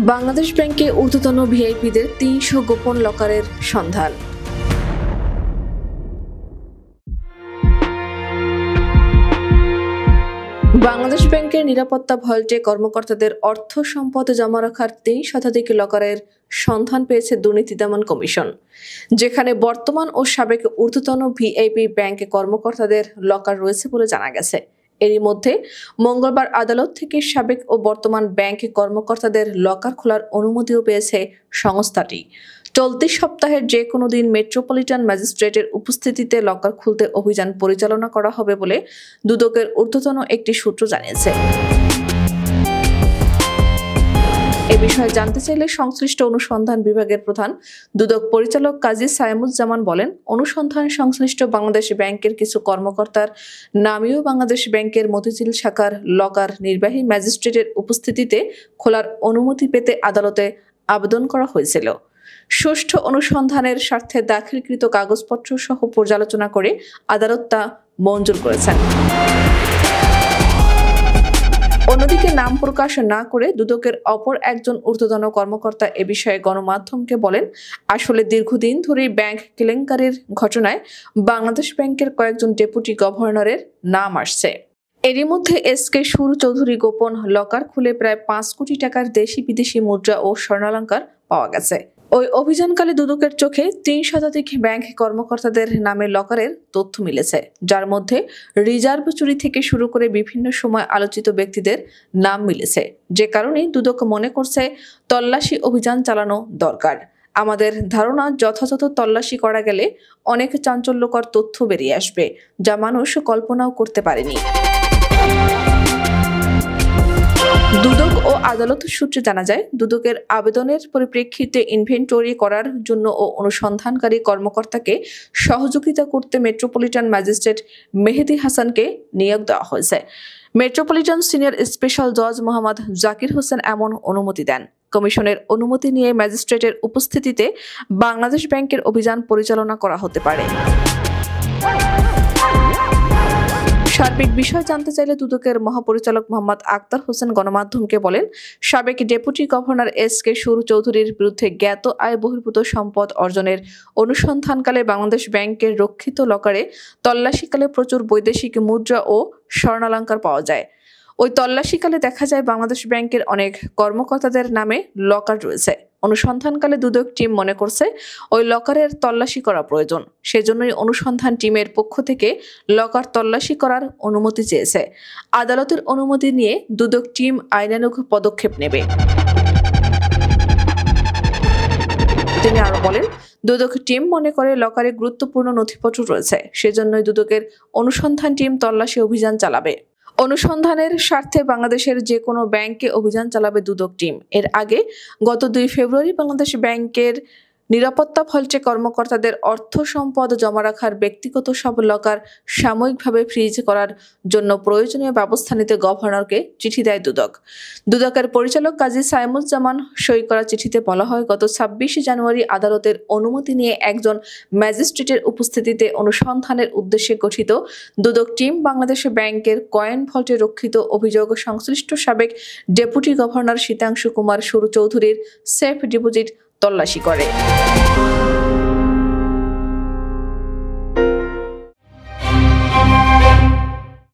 বাংলাদেশ ব্যাংকে ঊর্ধ্বতন ভিআইপিদের ৩০০ গোপন লকারের সন্ধান। বাংলাদেশ ব্যাংকের নিরাপত্তা ভল্টে কর্মকর্তাদের অর্থ সম্পদ জমা রাখার ৩ শতাধিক লকারের সন্ধান পেয়েছে দুর্নীতি দমন কমিশন, যেখানে বর্তমান ও সাবেক ঊর্ধ্বতন ভিআইপি ব্যাংক কর্মকর্তাদের লকার রয়েছে বলে জানা গেছে। এরই মধ্যে মঙ্গলবার আদালত থেকে সাবেক ও বর্তমান ব্যাংক কর্মকর্তাদের লকার খোলার অনুমতিও পেয়েছে সংস্থাটি। চলতি সপ্তাহের যে কোনো দিন মেট্রোপলিটন ম্যাজিস্ট্রেটের উপস্থিতিতে লকার খুলতে অভিযান পরিচালনা করা হবে বলে দুদকের ঊর্ধ্বতন একটি সূত্র জানিয়েছে। এ বিষয়ে জানতে চাইলে সংশ্লিষ্ট অনুসন্ধান বিভাগের প্রধান দুদক পরিচালক কাজী সায়েমুজ্জামান বলেন, অনুসন্ধান সংশ্লিষ্ট বাংলাদেশ ব্যাংকের কিছু কর্মকর্তার নামেও বাংলাদেশ ব্যাংকের মতিঝিল শাখার লকার নির্বাহী ম্যাজিস্ট্রেটের উপস্থিতিতে খোলার অনুমতি পেতে আদালতে আবেদন করা হয়েছিল। সুষ্ঠু অনুসন্ধানের স্বার্থে দাখিলকৃত কাগজপত্র সহ পর্যালোচনা করে আদালত তা মঞ্জুর করেছেন। অন্যদিকে নাম প্রকাশ না করে দুদকের অপর একজন ঊর্ধ্বতন কর্মকর্তা এ বিষয়ে গণমাধ্যমকে বলেন, আসলে দীর্ঘদিন ধরেই ব্যাংক কেলেঙ্কারির ঘটনায় বাংলাদেশ ব্যাংকের কয়েকজন ডেপুটি গভর্নরের নাম আসছে। এরই মধ্যে এসকে সুর চৌধুরী গোপন লকার খুলে প্রায় ৫ কোটি টাকার দেশি বিদেশি মুদ্রা ও স্বর্ণালংকার পাওয়া গেছে। ওই অভিযানকালে দুদকের চোখে ৩ শতাধিক ব্যাংক কর্মকর্তাদের নামে লকারের তথ্য মিলেছে, যার মধ্যে রিজার্ভ চুরি থেকে শুরু করে বিভিন্ন সময় আলোচিত ব্যক্তিদের নাম মিলেছে। যে কারণে দুদক মনে করছে তল্লাশি অভিযান চালানো দরকার। আমাদের ধারণা, যথাযথ তল্লাশি করা গেলে অনেক চাঞ্চল্যকর তথ্য বেরিয়ে আসবে, যা মানুষ কল্পনাও করতে পারেনি। দুদক ও আদালত সূত্রে জানা যায়, দুদকের আবেদনের পরিপ্রেক্ষিতে ইনভেন্টরি করার জন্য ও অনুসন্ধানকারী কর্মকর্তাকে সহযোগিতা করতে মেট্রোপলিটন ম্যাজিস্ট্রেট মেহেদী হাসানকে নিয়োগ দেওয়া হয়েছে। মেট্রোপলিটন সিনিয়র স্পেশাল জজ মোহাম্মদ জাকির হোসেন এমন অনুমতি দেন। কমিশনের অনুমতি নিয়ে ম্যাজিস্ট্রেটের উপস্থিতিতে বাংলাদেশ ব্যাংকের অভিযান পরিচালনা করা হতে পারে। সার্বিক বিষয় জানতে চাইলে দুদকের মহাপরিচালক মোহাম্মদ আক্তার হোসেন গণমাধ্যমকে বলেন, সাবেক ডেপুটি গভর্নর এসকে সুর চৌধুরীর বিরুদ্ধে জ্ঞাত আয় বহির্ভূত সম্পদ অর্জনের অনুসন্ধানকালে বাংলাদেশ ব্যাংকের রক্ষিত লকারে তল্লাশিকালে প্রচুর বৈদেশিক মুদ্রা ও স্বর্ণালংকার পাওয়া যায়। ওই তল্লাশিকালে দেখা যায় বাংলাদেশ ব্যাংকের অনেক কর্মকর্তাদের নামে লকার রয়েছে। অনুসন্ধানকালে দুদক টিম মনে করছে ওই লকারের তল্লাশি করা প্রয়োজন, সেজন্যই অনুসন্ধান টিমের পক্ষ থেকে লকার তল্লাশি করার অনুমতি চেয়েছে। আদালতের অনুমতি নিয়ে দুদক টিম আইনানুগ পদক্ষেপ নেবে। তিনি আরো বলেন, দুদক টিম মনে করে লকারে গুরুত্বপূর্ণ নথিপত্র রয়েছে, সেজন্যই দুদকের অনুসন্ধান টিম তল্লাশি অভিযান চালাবে। অনুসন্ধানের স্বার্থে বাংলাদেশের যে কোনো ব্যাংকে অভিযান চালাবে দুদক টিম। এর আগে গত ২ ফেব্রুয়ারি বাংলাদেশ ব্যাংকের নিরাপত্তা ভল্টে কর্মকর্তাদের অর্থ সম্পদ জমা রাখার ব্যক্তিগত সব লকার সাময়িকভাবে ফ্রিজ করার জন্য প্রয়োজনীয় ব্যবস্থা নিতে গভর্নরকে চিঠি দেয় দুদক। দুদকের পরিচালক কাজী সায়েমুজ্জামান সই করা চিঠিতে বলা হয়, গত ২৬ জানুয়ারি আদালতের অনুমতি নিয়ে একজন ম্যাজিস্ট্রেটের উপস্থিতিতে অনুসন্ধানের উদ্দেশ্যে গঠিত দুদক টিম বাংলাদেশ ব্যাংকের কয়েন ভল্টে রক্ষিত অভিযোগ সংশ্লিষ্ট সাবেক ডেপুটি গভর্নর শীতাংশু কুমার সুর চৌধুরীর সেফ ডিপোজিট তল্লাশি করে।